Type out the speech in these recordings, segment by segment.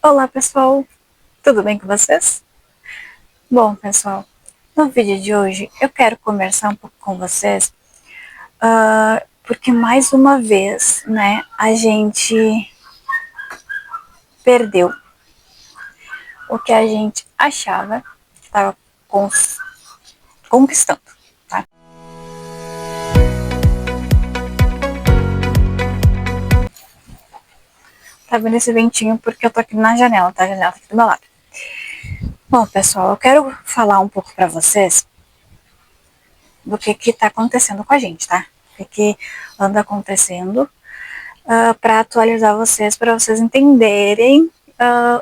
Olá pessoal, tudo bem com vocês? Bom pessoal, no vídeo de hoje eu quero conversar um pouco com vocês, porque mais uma vez, né, a gente perdeu o que a gente achava que estava conquistando, tá? Tá vendo esse ventinho porque eu tô aqui na janela, tá? A janela tá aqui do meu lado. Bom pessoal, eu quero falar um pouco pra vocês do que tá acontecendo com a gente, tá? O que anda acontecendo para atualizar vocês, para vocês entenderem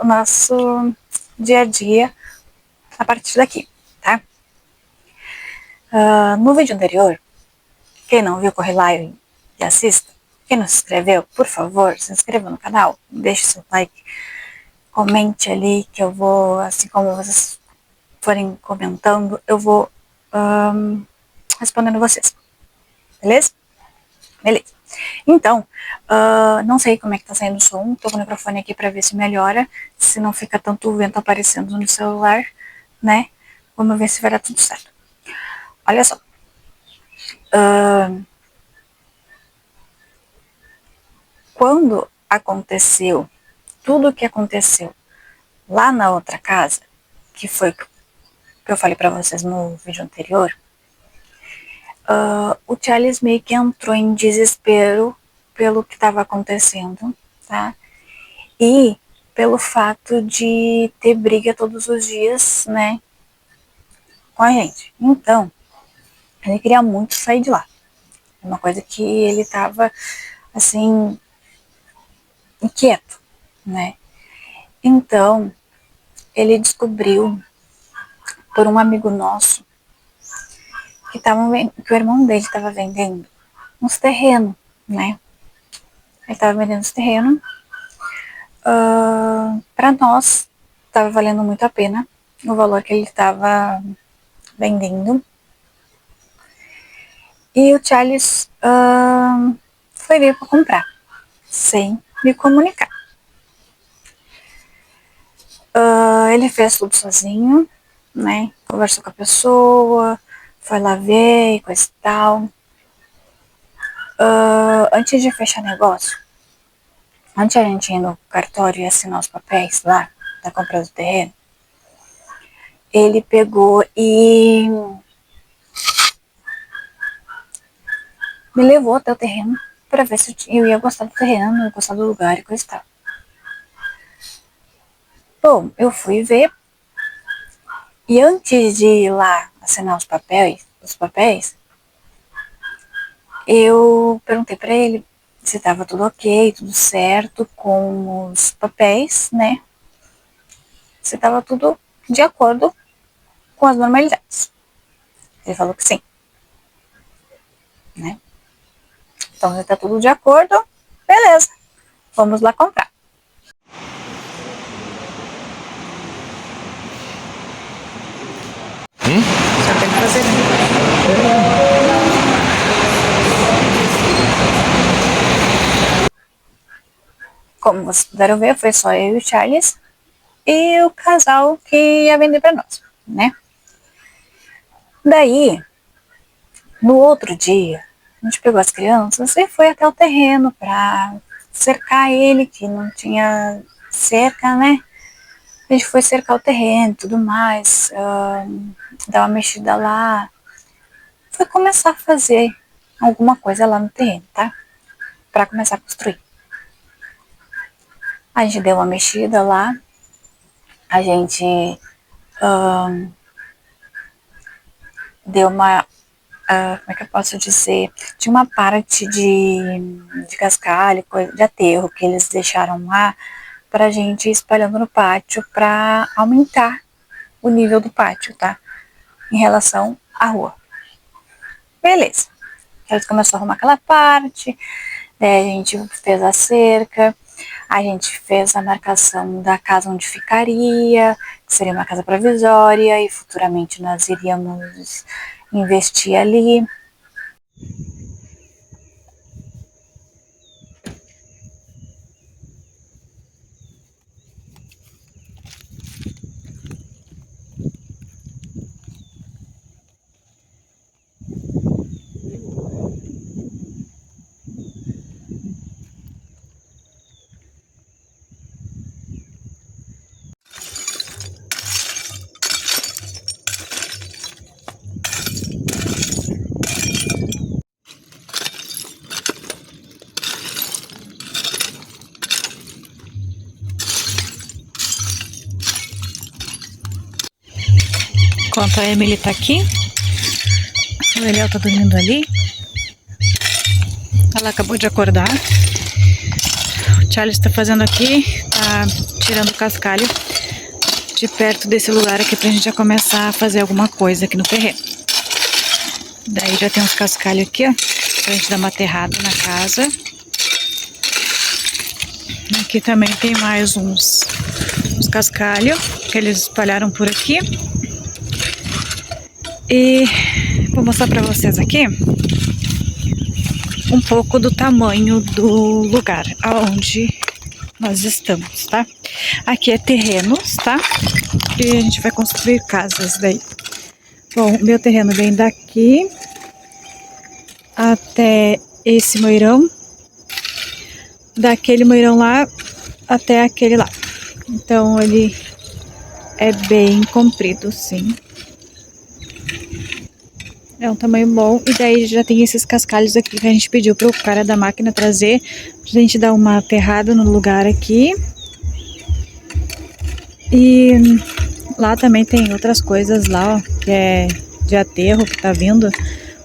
o nosso dia a dia a partir daqui, tá? No vídeo anterior, quem não viu, corre lá e assista. Quem não se inscreveu, por favor, se inscreva no canal, deixe seu like, comente ali que eu vou, assim como vocês forem comentando, eu vou respondendo vocês, beleza? Beleza. Então, não sei como é que tá saindo o som, tô com o microfone aqui pra ver se melhora, se não fica tanto vento aparecendo no celular, né? Vamos ver se vai dar tudo certo. Olha só. Quando aconteceu tudo o que aconteceu lá na outra casa, que foi o que eu falei pra vocês no vídeo anterior, o Charles meio que entrou em desespero pelo que estava acontecendo, tá? E pelo fato de ter briga todos os dias, né, com a gente. Então, ele queria muito sair de lá. Uma coisa que ele tava, assim, inquieto, né. Então, ele descobriu por um amigo nosso que o irmão dele estava vendendo uns terrenos, né. Ele estava vendendo os terrenos. Para nós, estava valendo muito a pena o valor que ele estava vendendo. E o Charles foi vir para comprar, sem me comunicar. Ele fez tudo sozinho, né? Conversou com a pessoa, foi lá ver e coisa e tal. Antes de fechar negócio, antes a gente ir no cartório e assinar os papéis lá da compra do terreno, ele pegou e me levou até o terreno para ver se eu ia gostar do terreno, ia gostar do lugar e coisa e tal. Bom, eu fui ver e antes de ir lá assinar os papéis, eu perguntei para ele se estava tudo ok, tudo certo com os papéis, né? Se estava tudo de acordo com as normalidades. Ele falou que sim, né? Então, se está tudo de acordo, beleza, vamos lá comprar. Só tem que fazer. Como vocês puderam ver, foi só eu e o Charles e o casal que ia vender para nós, né? Daí, no outro dia, a gente pegou as crianças e foi até o terreno para cercar ele, que não tinha cerca, né? A gente foi cercar o terreno e tudo mais, dar uma mexida lá. Foi começar a fazer alguma coisa lá no terreno, tá? Para começar a construir. A gente deu uma mexida lá, a gente deu uma como é que eu posso dizer, tinha uma parte de cascalho, de aterro que eles deixaram lá para a gente ir espalhando no pátio para aumentar o nível do pátio, tá? Em relação à rua. Beleza. Eles começaram a arrumar aquela parte, daí a gente fez a cerca, a gente fez a marcação da casa onde ficaria, que seria uma casa provisória, e futuramente nós iríamos investir ali. Enquanto a Emily tá aqui, o Eliel tá dormindo ali. Ela acabou de acordar. O Charles tá fazendo aqui, tá tirando o cascalho de perto desse lugar aqui pra gente já começar a fazer alguma coisa aqui no terreno. Daí já tem uns cascalhos aqui, ó, pra gente dar uma aterrada na casa. Aqui também tem mais uns cascalhos que eles espalharam por aqui. E vou mostrar pra vocês aqui um pouco do tamanho do lugar aonde nós estamos, tá? Aqui é terrenos, tá? E a gente vai construir casas daí. Bom, meu terreno vem daqui até esse moirão, daquele moirão lá até aquele lá. Então ele é bem comprido, sim. É um tamanho bom. E daí já tem esses cascalhos aqui que a gente pediu pro cara da máquina trazer, pra gente dar uma aterrada no lugar aqui. E lá também tem outras coisas lá, ó, que é de aterro que tá vindo,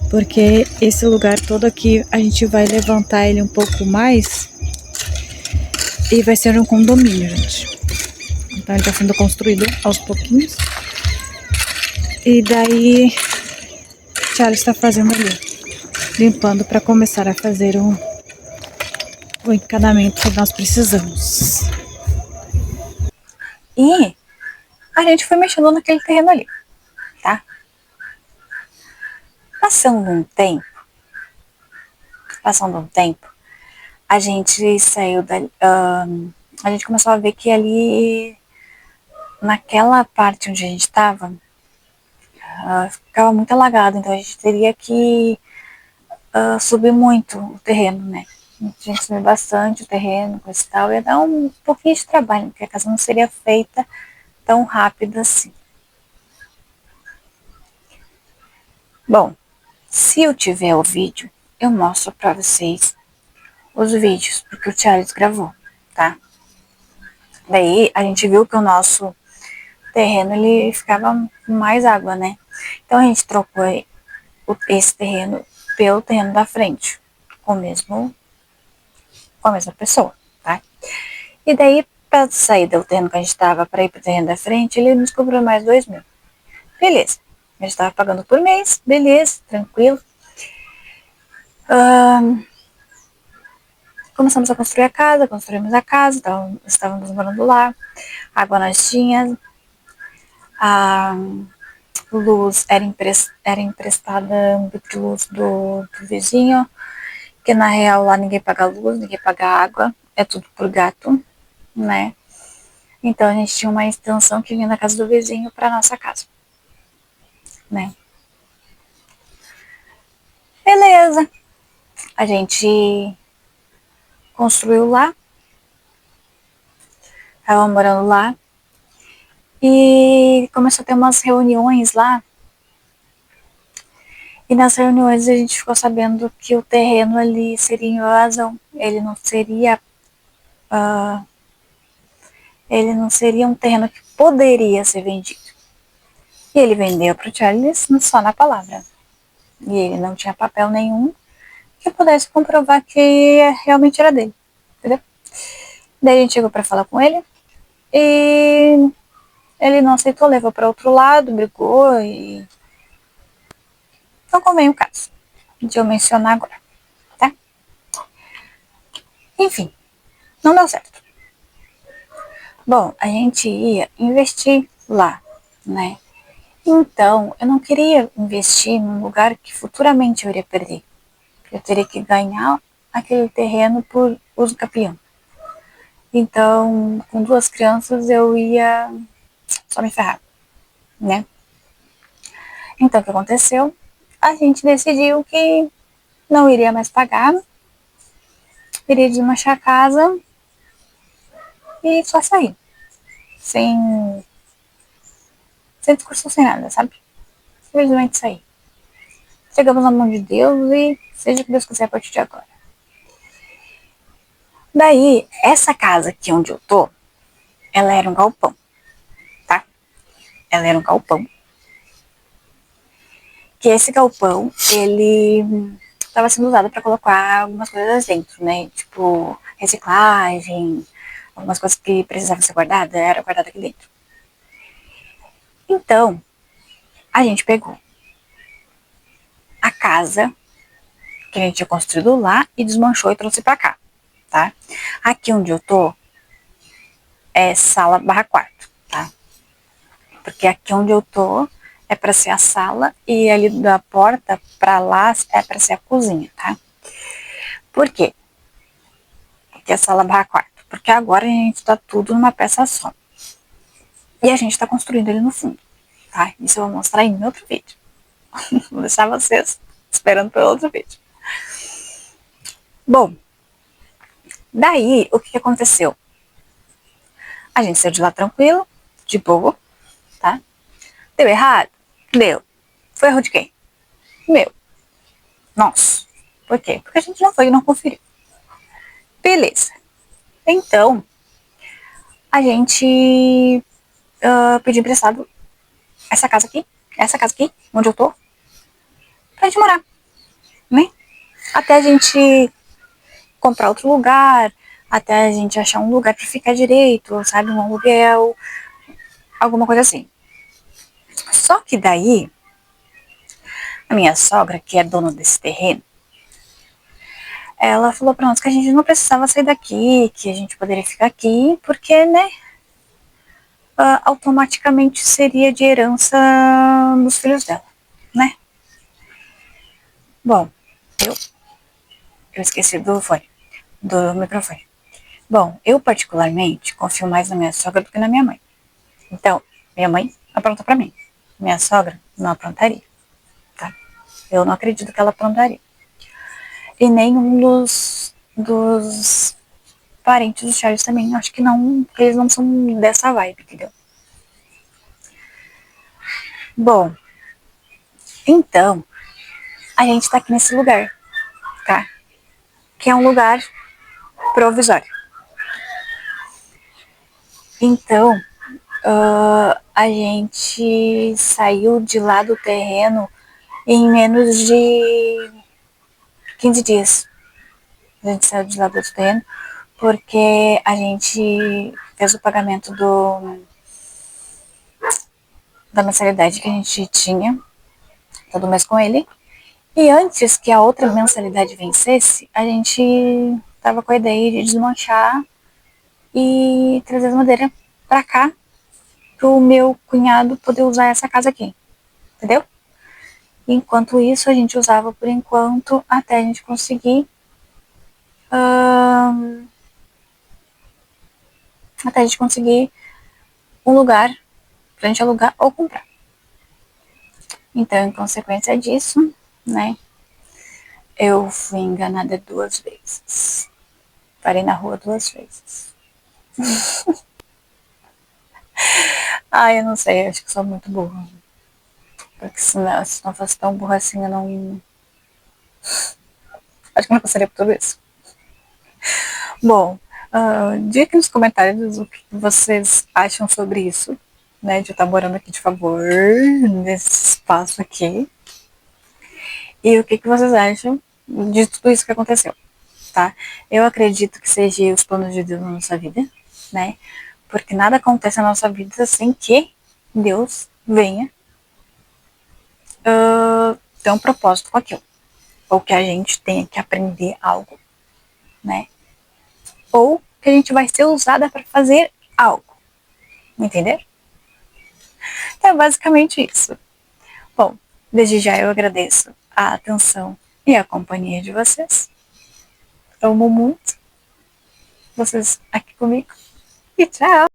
porque esse lugar todo aqui a gente vai levantar ele um pouco mais e vai ser um condomínio, gente. Então ele tá sendo construído aos pouquinhos. E daí Charles está fazendo ali, limpando para começar a fazer o encanamento que nós precisamos. E a gente foi mexendo naquele terreno ali, tá? Passando um tempo, a gente saiu dali, a gente começou a ver que ali, naquela parte onde a gente estava, ficava muito alagado, então a gente teria que subir muito o terreno, né? A gente ia subir bastante o terreno, coisa e tal, ia dar um pouquinho de trabalho, porque a casa não seria feita tão rápido assim. Bom, se eu tiver o vídeo, eu mostro pra vocês os vídeos, porque o Charles gravou, tá? Daí a gente viu que o nosso terreno ele ficava com mais água, né? Então a gente trocou esse terreno pelo terreno da frente, com a mesma pessoa, tá? E daí, para sair do terreno que a gente estava para ir pro terreno da frente, ele nos cobrou mais 2.000. Beleza. A gente estava pagando por mês, beleza, tranquilo. Começamos a construir a casa, construímos a casa, estávamos morando lá, a água nós tínhamos, a luz era emprestada um bico de luz do vizinho, que na real lá ninguém paga luz, ninguém paga água, é tudo por gato, né? Então a gente tinha uma extensão que vinha da casa do vizinho para nossa casa, né? Beleza, a gente construiu lá, tava morando lá, e começou a ter umas reuniões lá. E nas reuniões a gente ficou sabendo que o terreno ali seria invasão. Ele não seria um terreno que poderia ser vendido. E ele vendeu para o Charles só na palavra. E ele não tinha papel nenhum que pudesse comprovar que realmente era dele. Entendeu? Daí a gente chegou para falar com ele e ele não aceitou, levou para outro lado, brigou e não convém o caso de eu mencionar agora, tá? Enfim, não deu certo. Bom, a gente ia investir lá, né? Então, eu não queria investir num lugar que futuramente eu iria perder. Eu teria que ganhar aquele terreno por uso capião. Então, com 2 crianças, eu ia só me ferrar, né? Então, o que aconteceu? A gente decidiu que não iria mais pagar, iria desmanchar a casa e só sair. Sem discussão, sem nada, sabe? Simplesmente sair. Chegamos na mão de Deus e seja o que Deus quiser a partir de agora. Daí, essa casa aqui onde eu tô, ela era um galpão, tá? Ela era um galpão. que esse galpão, ele estava sendo usado para colocar algumas coisas dentro, né? Tipo, reciclagem, algumas coisas que precisavam ser guardadas, era guardada aqui dentro. Então, a gente pegou a casa que a gente tinha construído lá e desmanchou e trouxe para cá, tá? Aqui onde eu tô é sala barra quarto, tá? Porque aqui onde eu tô é para ser a sala e ali da porta para lá é para ser a cozinha, tá? Por quê? Porque é sala barra quarto. Porque agora a gente tá tudo numa peça só. E a gente tá construindo ali no fundo, tá? Isso eu vou mostrar em outro vídeo. Vou deixar vocês esperando pelo outro vídeo. Bom, daí o que aconteceu? A gente saiu de lá tranquilo, de boa, tá? Deu errado? Deu. Foi erro de quem? Meu. Nossa. Por quê? Porque a gente não foi e não conferiu. Beleza. Então, a gente pediu emprestado essa casa aqui, onde eu tô, pra gente morar, né? Até a gente comprar outro lugar, até a gente achar um lugar pra ficar direito, sabe? Um aluguel, alguma coisa assim. Só que daí, a minha sogra, que é dona desse terreno, ela falou pra nós que a gente não precisava sair daqui, que a gente poderia ficar aqui, porque, né, automaticamente seria de herança dos filhos dela, né? Bom, eu esqueci do fone, do microfone. Bom, eu particularmente confio mais na minha sogra do que na minha mãe. Então, minha mãe apronta pra mim. Minha sogra não aprontaria, tá? Eu não acredito que ela aprontaria. E nenhum dos parentes do Charles também. Acho que não, eles não são dessa vibe, entendeu? Bom, então, a gente tá aqui nesse lugar, tá? Que é um lugar provisório. Então, a gente saiu de lá do terreno em menos de 15 dias. A gente saiu de lá do terreno porque a gente fez o pagamento da mensalidade que a gente tinha todo mês com ele. E antes que a outra mensalidade vencesse, a gente tava com a ideia de desmanchar e trazer as madeiras pra cá, pro meu cunhado poder usar essa casa aqui, entendeu? Enquanto isso, a gente usava por enquanto até a gente conseguir até a gente conseguir um lugar pra gente alugar ou comprar. Então, em consequência disso, né, eu fui enganada 2 vezes. Parei na rua 2 vezes. Eu não sei, acho que sou muito burra. Porque se não fosse tão burra assim, eu não. Acho que não passaria por tudo isso. Bom, diga aqui nos comentários o que vocês acham sobre isso, né? De eu estar morando aqui de favor, nesse espaço aqui. E o que vocês acham de tudo isso que aconteceu, tá? Eu acredito que seja os planos de Deus na nossa vida, né? Porque nada acontece na nossa vida sem que Deus venha ter um propósito com aquilo. Ou que a gente tenha que aprender algo, né? Ou que a gente vai ser usada para fazer algo, entender? Então é basicamente isso. Bom, desde já eu agradeço a atenção e a companhia de vocês. Eu amo muito vocês aqui comigo. E tchau!